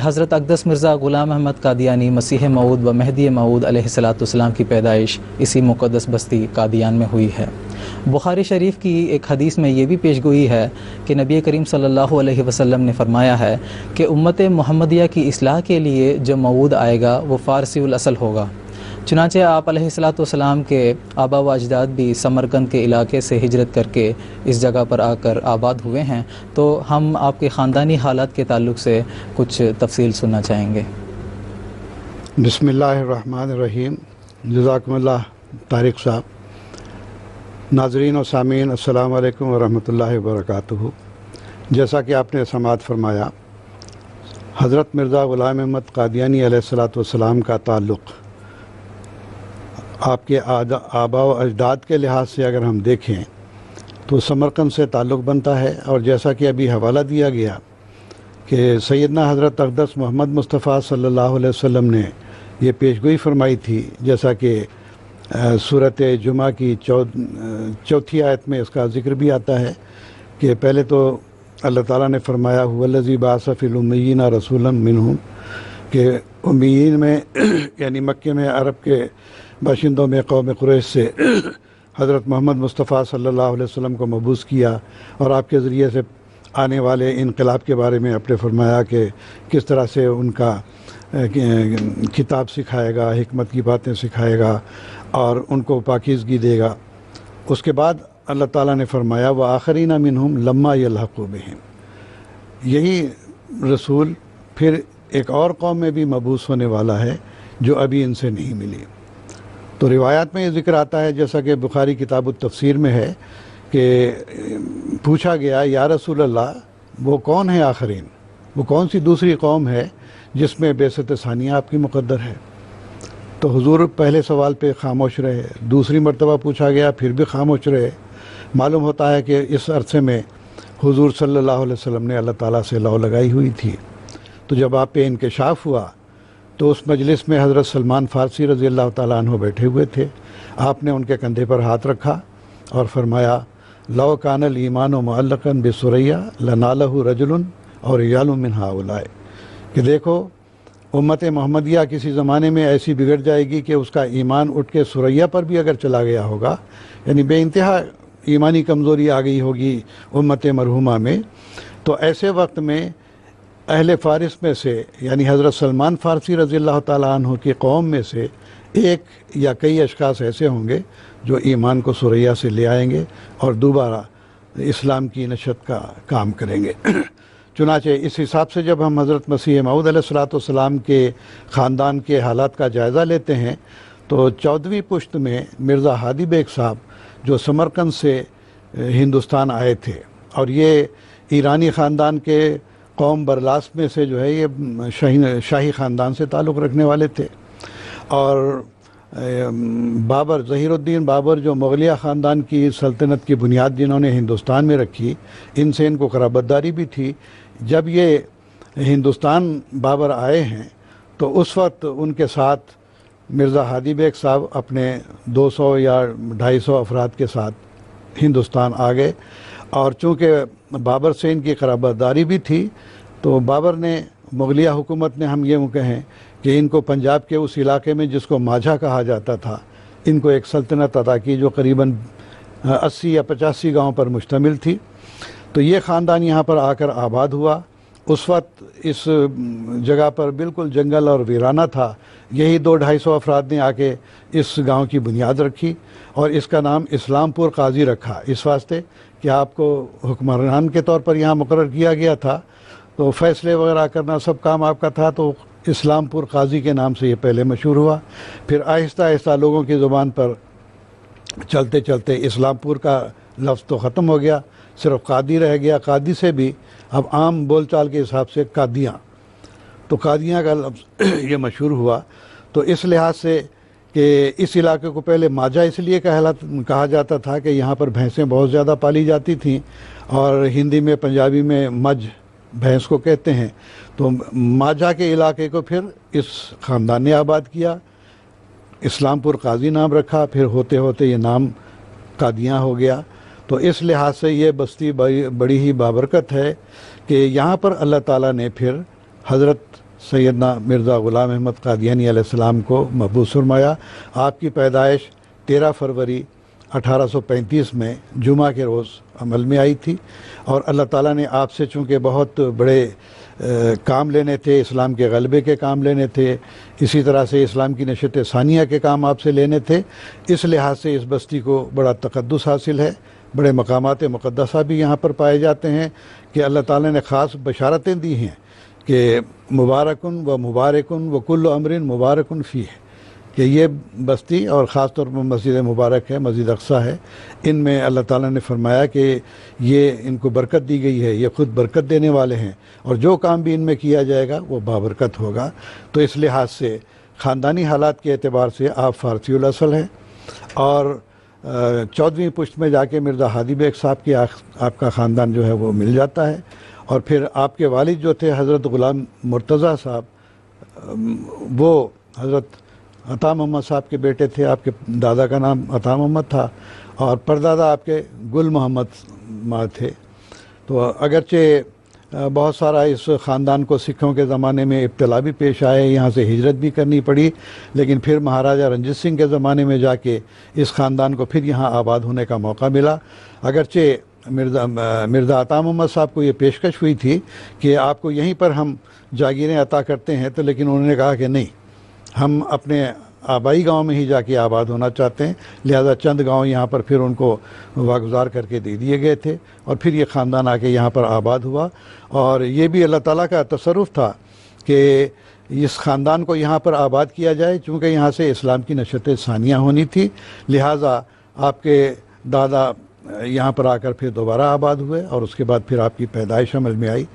हज़रत अक़दस मिर्ज़ा ग़ुलाम अहमद कादियानी मसीह मऊद व मेहदी मऊद अलैहिस्सलाम की पैदाइश इसी मुक़द्दस बस्ती कादियान में हुई है। बुखारी शरीफ की एक हदीस में ये भी पेशगोई है कि नबी करीम सल्लल्लाहु अलैहि वसल्लम ने फ़रमाया है कि उम्मत मुहम्मदिया की इस्लाह के लिए जो मऊद आएगा वो फ़ारसीउल असल होगा। चुनांचे आप अलैहिस्सलाम के आबा व अजदाद भी समरकंद के इलाके से हिजरत करके इस जगह पर आकर आबाद हुए हैं, तो हम आपके ख़ानदानी हालात के ताल्लुक़ से कुछ तफसील सुनना चाहेंगे। बिस्मिल्लाहिर्रहमानिर्रहीम। जज़ाकुमुल्लाह तारिक साहब। नाज़रीन और सामीन, अस्सलामु अलैकुम व रहमतुल्लाहि व बरकातुहू। जैसा कि आपने समाअत फरमाया, हज़रत मिर्ज़ा ग़ुलाम अहमद कादियानी अलैहिस्सलातु वस्सलाम का ताल्लुक़ आपके आबा व अजदाद के लिहाज से अगर हम देखें तो समरकंद से ताल्लुक़ बनता है। और जैसा कि अभी हवाला दिया गया कि सैयदना हज़रत अक़दस मोहम्मद मुस्तफ़ा सल्लल्लाहु अलैहि वसल्लम ने ये पेशगोई फरमाई थी, जैसा कि सूरत जुमा की चौथी आयत में इसका ज़िक्र भी आता है कि पहले तो अल्लाह ताला ने फरमाया हुवल्लज़ी बअसा फ़िल उम्मिय्यीना रसूलन मिनहुम, कि उम्मियीन में यानी मक्के में अरब के बाशिंदों में कौम कुरैश से हज़रत मोहम्मद मुस्तफ़ा सल्लल्लाहु अलैहि वसल्लम को मबूस किया और आपके ज़रिए से आने वाले इनकलाब के बारे में आपने फरमाया कि किस तरह से उनका किताब सिखाएगा, हिकमत की बातें सिखाएगा और उनको पाकीज़गी देगा। उसके बाद अल्लाह ताला ने फरमाया व आखरीना मिनहुम लम्मा यल्हक़ू बिहिम, यही रसूल फिर एक और कौम में भी मबूस होने वाला है जो अभी इनसे नहीं मिली। तो रिवायात में ये ज़िक्र आता है, जैसा कि बुखारी किताब तफसीर में है, कि पूछा गया या रसूल अल्लाह, वो कौन है आखरीन, वो कौन सी दूसरी कौम है जिसमें बेसत सानिया आपकी मुक़द्दर है। तो हुजूर पहले सवाल पे खामोश रहे, दूसरी मरतबा पूछा गया फिर भी खामोश रहे। मालूम होता है कि इस अरसे में हुजूर सल्लल्लाहु अलैहि वसल्लम ने अल्लाह ताला से लौ लगाई हुई थी। तो जब आप पे इंकशाफ हुआ तो उस मजलिस में हज़रत सलमान फ़ारसी रज़ी अल्लाह ताला अन्हु बैठे हुए थे। आपने उनके कंधे पर हाथ रखा और फरमाया लौ कानल ईमान मुअल्लक़न बिसुरैया लनालहु रजुलन और रिजालुम मिन हाउलाए, कि देखो उम्मत मोहम्मदिया किसी ज़माने में ऐसी बिगड़ जाएगी कि उसका ईमान उठ के सुरैया पर भी अगर चला गया होगा, यानी बेइंतहा ईमानी कमज़ोरी आ गई होगी उम्मत मरहुमा में, तो ऐसे वक्त में अहले फ़ारिस में से यानी हज़रत सलमान फ़ारसी रज़ी अल्लाह ताला अन्हु की कौम में से एक या कई अशख़ास ऐसे होंगे जो ईमान को सुरैया से ले आएंगे और दोबारा इस्लाम की नशत का काम करेंगे। चुनाचे इस हिसाब से जब हम हज़रत मसीह मऊद अलैहिस्सलाम के ख़ानदान के हालात का जायज़ा लेते हैं तो 14वीं पुश्त में मिर्ज़ा हादी बेग साहब जो समरकंद से हिंदुस्तान आए थे, और ये ईरानी ख़ानदान के कौम बरलास में से जो है ये शाही ख़ानदान से ताल्लुक़ रखने वाले थे। और बाबर ज़हीरुद्दीन बाबर जो मुग़लिया ख़ानदान की सल्तनत की बुनियाद जिन्होंने हिंदुस्तान में रखी, इनसे इनको क़राबतदारी भी थी। जब ये हिंदुस्तान बाबर आए हैं तो उस वक्त उनके साथ मिर्ज़ा हादी बेग साहब अपने 200 या 250 अफराद के साथ हिंदुस्तान आ गए। और चूँकि बाबर से इनकी क़राबतदारी भी थी तो बाबर ने, मुग़लिया हुकूमत ने, हम ये कहें कि इनको पंजाब के उस इलाके में जिसको माझा कहा जाता था, इनको एक सल्तनत अता की जो करीबन 80 या 85 गाँव पर मुश्तमिल थी। तो ये ख़ानदान यहाँ पर आकर आबाद हुआ। उस वक्त इस जगह पर बिल्कुल जंगल और वीराना था। यही 200-250 अफराद ने आके इस गांव की बुनियाद रखी और इसका नाम इस्लामपुर काजी रखा, इस वास्ते कि आपको हुक्मरान के तौर पर यहाँ मुकर्रर किया गया था, तो फ़ैसले वगैरह करना सब काम आपका था। तो इस्लामपुर काजी के नाम से ये पहले मशहूर हुआ। फिर आहिस्ता आहिस्ता लोगों की ज़ुबान पर चलते चलते इस्लामपुर का लफ्ज़ तो ख़त्म हो गया, सिर्फ कादी रह गया। कादी से भी अब आम बोलचाल के हिसाब से कादियाँ, तो कादियाँ का लफ्ज़ ये मशहूर हुआ। तो इस लिहाज से कि इस इलाके को पहले माझा इसलिए कहा जाता था कि यहाँ पर भैंसें बहुत ज़्यादा पाली जाती थीं, और हिंदी में पंजाबी में मज भैंस को कहते हैं। तो माझा के इलाके को फिर इस ख़ानदान ने आबाद किया, इस्लामपुर काजी नाम रखा, फिर होते होते ये नाम कादियाँ हो गया। तो इस लिहाज से ये बस्ती बड़ी ही बाबरकत है कि यहाँ पर अल्लाह ताला ने फिर हज़रत सैयदना मिर्ज़ा ग़ुलाम अहमद कादियानी अलैहिस्सलाम को मबूस फरमाया। आपकी पैदाइश 13 फरवरी 1835 में जुमा के रोज़ अमल में आई थी और अल्लाह ताला ने आपसे चूँकि बहुत बड़े काम लेने थे, इस्लाम के गलबे के काम लेने थे, इसी तरह से इस्लाम की नशत सानिया के काम आपसे लेने थे, इस लिहाज से इस बस्ती को बड़ा तक़द्दुस हासिल है। बड़े मकामात मुक़द्दसा भी यहाँ पर पाए जाते हैं कि अल्लाह ताला ने ख़ास बशारतें दी हैं कि मुबारकुन व मुबारकुन व कुल्लु अमरिन मुबारकुन फ़ीह, कि ये बस्ती और ख़ास तौर पर मस्जिद मुबारक है, मस्जिद अक़सा है, इनमें अल्लाह ताला ने फरमाया कि ये इनको बरकत दी गई है, ये ख़ुद बरकत देने वाले हैं और जो काम भी इनमें किया जाएगा वो बाबरकत होगा। तो इस लिहाज से ख़ानदानी हालात के एतबार से आप फ़ारसी उल असल हैं और 14वीं पुश्त में जाके मिर्ज़ा हादी बेग साहब की आपका ख़ानदान जो है वो मिल जाता है। और फिर आपके वालिद जो थे हज़रत ग़ुलाम मुर्तज़ा साहब, वो हज़रत अता मोहम्मद साहब के बेटे थे। आपके दादा का नाम अता मोहम्मद था और परदादा आपके गुल मोहम्मद थे। तो अगरचे बहुत सारा इस ख़ानदान को सिखों के ज़माने में इब्तला भी पेश आए, यहाँ से हिजरत भी करनी पड़ी, लेकिन फिर महाराजा रंजीत सिंह के ज़माने में जाके इस ख़ानदान को फिर यहाँ आबाद होने का मौका मिला। अगरचे मिर्ज़ा अता मोहम्मद साहब को ये पेशकश हुई थी कि आपको यहीं पर हम जागीरें अता करते हैं, तो लेकिन उन्होंने कहा कि नहीं, हम अपने आबाई गांव में ही जाके आबाद होना चाहते हैं। लिहाजा चंद गांव यहाँ पर फिर उनको वागुजार करके दे दिए गए थे और फिर ये ख़ानदान आके यहाँ पर आबाद हुआ। और ये भी अल्लाह ताला का तसर्रुफ़ था कि इस ख़ानदान को यहाँ पर आबाद किया जाए, चूँकि यहाँ से इस्लाम की नशत सानिया होनी थी। लिहाजा आपके दादा यहाँ पर आकर फिर दोबारा आबाद हुए और उसके बाद फिर आपकी पैदाइश अमल में आई।